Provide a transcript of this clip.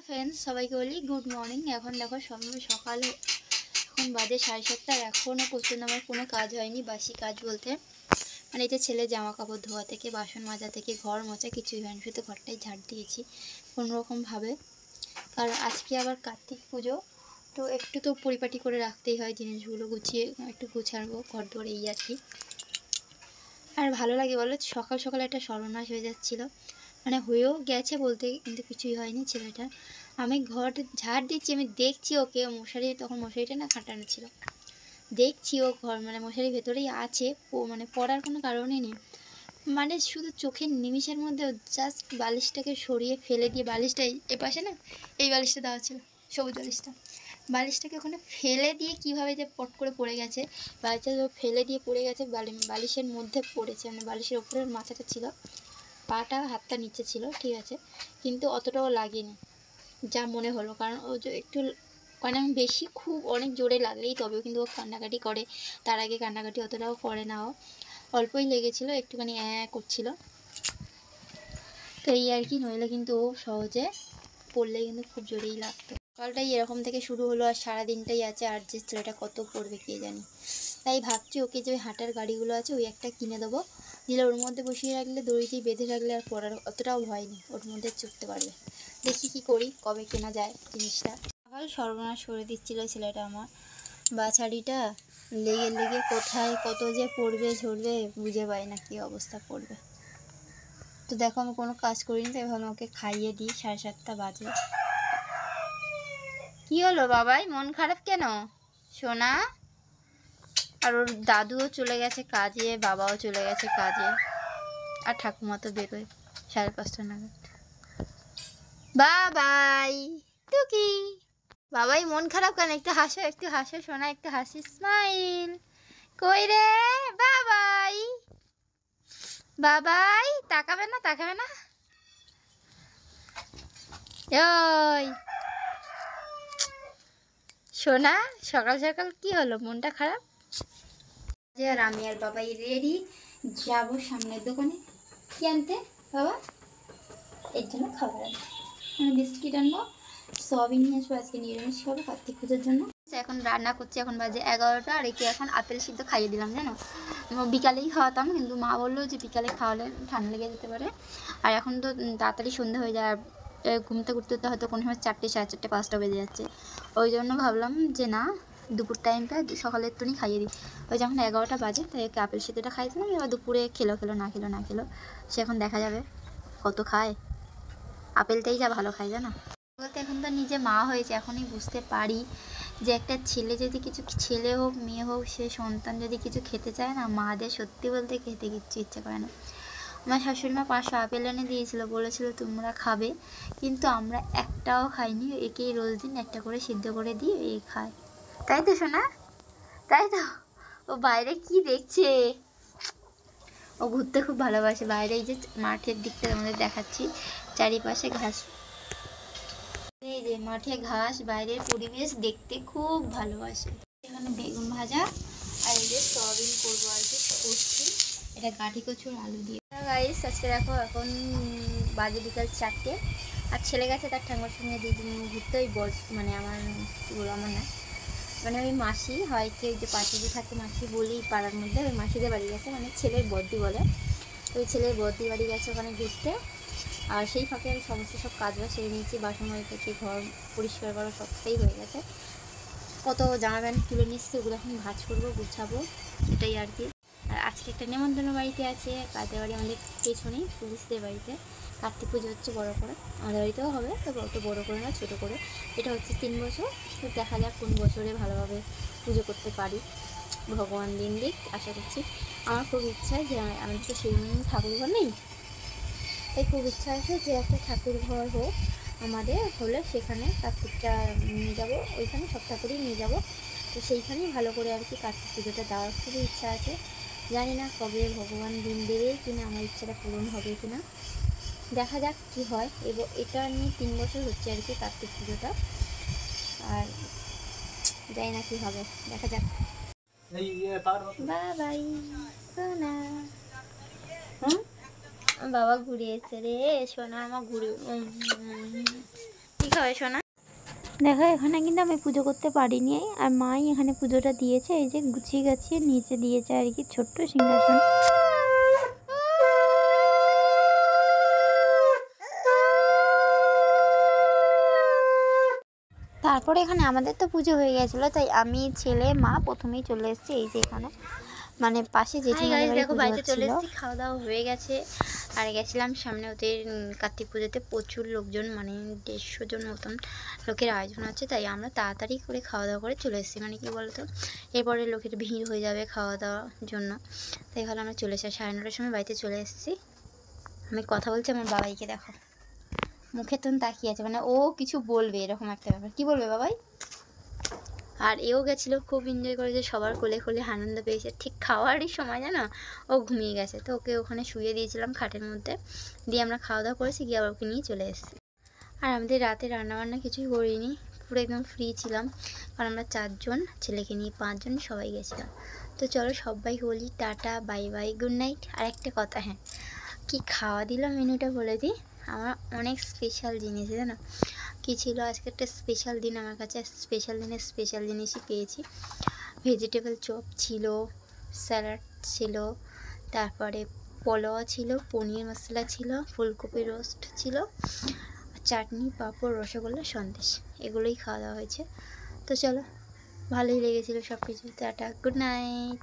Friends সবাইকে বলি good morning. এখন দেখো সময় সকাল, এখন বাজে 7:30। এখনও পর্যন্ত আমার কোনো কাজ হয়নি। বাসি কাজ বলতে মানে এই যে ছেলে জামা কাপড় ধোয়া থেকে বাসন মাজা থেকে ঘর মোছা কিছুই হয়নি, শুধু ঘরটাই ঝাড় দিয়েছি কোনোরকমভাবে। কারণ আজকে আবার কার্তিক পুজো, তো একটু তো পরিপাটি করে রাখতেই হয়, জিনিসগুলো গুছিয়ে একটু গুছাবো ঘর ধরে, এই আর কি। আর ভালো লাগে বলো, সকাল সকাল একটা সর্বনাশ হয়ে যাচ্ছিলো, মানে হয়েও গেছে বলতে, কিন্তু কিছুই হয়নি ছেলেটা। আমি ঘর ঝাড় দিচ্ছি, আমি দেখছি ওকে, মশারি তখন মশারিটা না খাটানো ছিল, দেখছি ও ঘর মানে মশারির ভেতরেই আছে, ও মানে পড়ার কোনো কারণই নেই, মানে শুধু চোখের নিমিষের মধ্যে জাস্ট বালিশটাকে সরিয়ে ফেলে দিয়ে, বালিশটা এ পাশে না, এই বালিশটা দেওয়া ছিল সবুজ বালিশটা, বালিশটাকে ওখানে ফেলে দিয়ে কীভাবে যে পট করে পড়ে গেছে, বালিশটা ফেলে দিয়ে পড়ে গেছে, বালিশের মধ্যে পড়েছে, মানে বালিশের ওপরের মাথাটা ছিল, পাটা হাতটা নিচে ছিল, ঠিক আছে, কিন্তু অতটাও লাগেনি যা মনে হলো, কারণ ও যে একটু মানে বেশি খুব অনেক জোরে লাগলেই তবেও কিন্তু ও কান্নাকাটি করে, তার আগে কান্নাকাটি অতটাও করে না, ও অল্পই লেগেছিলো, একটুখানি করছিল, তো এই আর কি, নইলে কিন্তু ও সহজে পড়লে কিন্তু খুব জোরেই লাগতো। সকালটাই এরকম থেকে শুরু হলো, আর সারাদিনটাই আছে, আর যে ছেলেটা কত পড়বে কে জানি। তাই ভাবছি ওকে যে ওই হাঁটার গাড়িগুলো আছে ওই একটা কিনে দেবো, দিলে ওর মধ্যে বসিয়ে রাখলে, দড়িতেই বেঁধে রাখলে আর পড়ার অতটাও ভয় নেই, ওর মধ্যে চড়তে পারবে। দেখি কি করি, কবে কেনা যায় জিনিসটা। সকাল সর্বনাশ করে দিচ্ছিল ছেলেটা আমার, বাছারিটা লেগে লেগে কোথায় কত যে পড়বে ঝরবে বুঝে পাই না কী অবস্থা পড়বে। তো দেখো আমি কোনো কাজ করিনি, তাই ভাবলাম ওকে খাইয়ে দিই, 7:30 বাজে। কি হলো বাবাই, মন খারাপ কেন সোনা? আর ওর দাদুও চলে গেছে কাজে, বাবাও চলে গেছে কাজে, আর ঠাকুমা তো বেরোয় 5:30 নাগাদ। বাবাই টুকি, বাবাই মন খারাপ কেন? একটু হাসো, একটু হাসো সোনা, একটু হাসি, স্মাইল। কই রে বাবাই, বাবাই তাকাবে না, তাকাবে না, ওই সোনা সকাল সকাল কি হলো, মনটা খারাপ? আর আমি আর বাবাই রেডি যাবো সামনের দোকানে। কি আনতে বাবা? এর জন্য খাবার আনতে, মানে বিস্কিট আনবো, সয়াবিন নিয়ে আসবো, আজকে নিরামিষ খাবো কার্তিক পুজোর জন্য। এখন রান্না করছি, এখন বাজে 11টা, আর একে এখন আপেল সিদ্ধ খাইয়ে দিলাম জানো, বিকালেই খাওয়াতাম, কিন্তু মা বললো যে বিকালে খাওয়ালে ঠান্ডা লেগে যেতে পারে, আর এখন তো তাড়াতাড়ি সন্ধে হয়ে যায়, ঘুমতে ঘুরতে হয়তো কোনো সময় 4টে, 4:30, 5টা বেজে যাচ্ছে, ওই জন্য ভাবলাম যে না, দুপুর টাইমটা সকালে একটুনি খাইয়ে দিই। ওই যখন 11টা বাজে, তাই ওকে আপেল সিদ্ধটা খাইয়ে দিলাম, এবার দুপুরে খেলো না খেলো সে এখন দেখা যাবে কত খায়, আপেলটাই যা ভালো খায় জানো বলতে। এখন তো নিজে মা হয়েছে, এখনই বুঝতে পারি যে একটা ছেলে যদি কিছু, ছেলে হোক মেয়ে হোক, সে সন্তান যদি কিছু খেতে চায় না, মাদের সত্যি বলতে খেতে কিচ্ছু ইচ্ছে করে না। আমার শাশুড়িমা 500 আপেল এনে দিয়েছিল, বলেছিল তোমরা খাবে, কিন্তু আমরা একটাও খাইনি, একেই রোজ দিন একটা করে সিদ্ধ করে দিই, এই খায়, তাই তো শোনা, তাই তো। ও বাইরে কি দেখছে, ও ঘুরতে খুব ভালোবাসে বাইরে, এই যে মাঠের দিকটা আমাদের দেখাচ্ছি, চারিপাশে ঘাস, এই যে মাঠে ঘাস, বাইরের পরিবেশ দেখতে খুব ভালোবাসে। এখানে বেগুন ভাজা আর এই যে সয়াবিন করবো আর কি করছি, এটা গাঠি কচুর আলু দিয়ে। গাইস আজকে দেখো এখন বাজে বিকাল 4টে, আর ছেলে গেছে তার ঠাকুমার সঙ্গে দিদিন ঘুরতে, ওই মানে আমার কী বলবো, আমার না মানে ওই মাসি হয় কি, ওই যে পাশে যে থাকে মাসি বলি পাড়ার মধ্যে, ওই মাসিদের বাড়ি গেছে, মানে ছেলের বদ্দি বলে, ওই ছেলের বদ্দি বাড়ি গেছে ওখানে ঘুরতে, আর সেই ফাঁকে আমি সমস্ত সব কাজ বাজ সেরে নিয়েছি, বাসন হয়ে থেকে ঘর পরিষ্কার করা সবটাই হয়ে গেছে, কত জামা প্যান্ট তুলে নিচ্ছে, ওগুলো এখন ভাঁজ করবো, গুছাবো, এটাই আর কি। আর আজকে একটা নেমন্তন্ন বাড়িতে আছে, কাদের বাড়ি আমাদের পেছনেই, পুলিশদের বাড়িতে কার্তিক পুজো হচ্ছে বড়ো করে, আমাদের বাড়িতেও হবে, তবে অত বড়ো করে না, ছোটো করে, এটা হচ্ছে 3 বছর, তো দেখা যাক কোন বছরে ভালোভাবে পুজো করতে পারি, ভগবান দিন দিক আশা করছি। আমার খুব ইচ্ছা যে আমাদের তো সেই ঠাকুর ঘর নেই, তাই খুব ইচ্ছা আছে যে একটা ঠাকুর ঘর হোক আমাদের, হলে সেখানে কার্তিকটা নিয়ে যাব, ওইখানে সব ঠাকুরই নিয়ে যাব, তো সেইখানেই ভালো করে আর কি কার্তিক পুজোটা দেওয়ার খুবই ইচ্ছা আছে। জানি না কবে ভগবান দিন দেবে কিনা, আমার ইচ্ছাটা পূরণ হবে কিনা, দেখা যাক কি হয়। এবং এটা নিয়ে 3 বছর হচ্ছে আর কি কার্তিক পুজোটা, আর জানি না কি হবে, দেখা যাক। বাবাই সোনা, বাবা ঘুরে এসছে রে, সোনা আমার ঘুরে। কি খাবে সোনা? দেখো এখানে কিন্তু আমি পুজো করতে পারিনি, আর মাই এখানে পুজোটা দিয়েছে। এই যে গুছিয়ে গাছিয়ে নিচে দিয়েছে আর কি ছোট্ট সিংহাসন। তারপরে এখানে আমাদের তো পুজো হয়ে গেছিলো, তাই আমি ছেলে মা প্রথমেই চলে এসেছি এই যে এখানে, মানে পাশে জেঠিমাদের বাড়ি পুজো হচ্ছিল। চলে এসেছি, খাওয়া দাওয়া হয়ে গেছে। আর গেছিলাম সামনে ওদের কার্তিক পুজোতে, প্রচুর লোকজন, মানে 150 জন মতন লোকের আয়োজন আছে, তাই আমরা তাড়াতাড়ি করে খাওয়া দাওয়া করে চলে এসেছি। মানে কি বলতো, এরপরে লোকের ভিড় হয়ে যাবে খাওয়া দাওয়ার জন্য, তাই ভালো আমরা চলে এসেছি। 9:30টার সময় বাড়িতে চলে এসেছি। আমি কথা বলছি, আমার বাবাইকে দেখো মুখে তখন তাকিয়ে আছে, মানে ও কিছু বলবে এরকম একটা ব্যাপার। কি বলবে বাবাই? আর এও গেছিলো, খুব এনজয় করেছে, সবার কোলে কোলে আনন্দ পেয়েছে। ঠিক খাওয়ারই সময় জানো ও ঘুমিয়ে গেছে, তো ওকে ওখানে শুয়ে দিয়েছিলাম খাটের মধ্যে, দিয়ে আমরা খাওয়া দাওয়া করেছি, গিয়ে আবার ওকে নিয়ে চলে এসেছি। আর আমাদের রাতে রান্নাবান্না কিছুই করিনি, পুরো একদম ফ্রি ছিলাম, কারণ আমরা 4 জন, ছেলেকে নিয়ে 5 জন সবাই গেছিলাম। তো চলো সবাই বলি tata bye bye good night. আর একটা কথা, হ্যাঁ কি খাওয়া দিলাম মেনুটা বলে দিই। আমার অনেক স্পেশাল জিনিস জানো কী ছিল আজকে, একটা স্পেশাল দিন আমার কাছে, স্পেশাল দিনে স্পেশাল জিনিসই পেয়েছি। ভেজিটেবল চপ ছিল, স্যালাড ছিল, তারপরে পোলাও ছিল, পনির মশলা ছিল, ফুলকপি রোস্ট ছিল, চাটনি পাঁপড় রসগোল্লা সন্দেশ, এগুলোই খাওয়া দাওয়া হয়েছে। তো চলো ভালোই লেগেছিলো সব কিছু। Tata good night.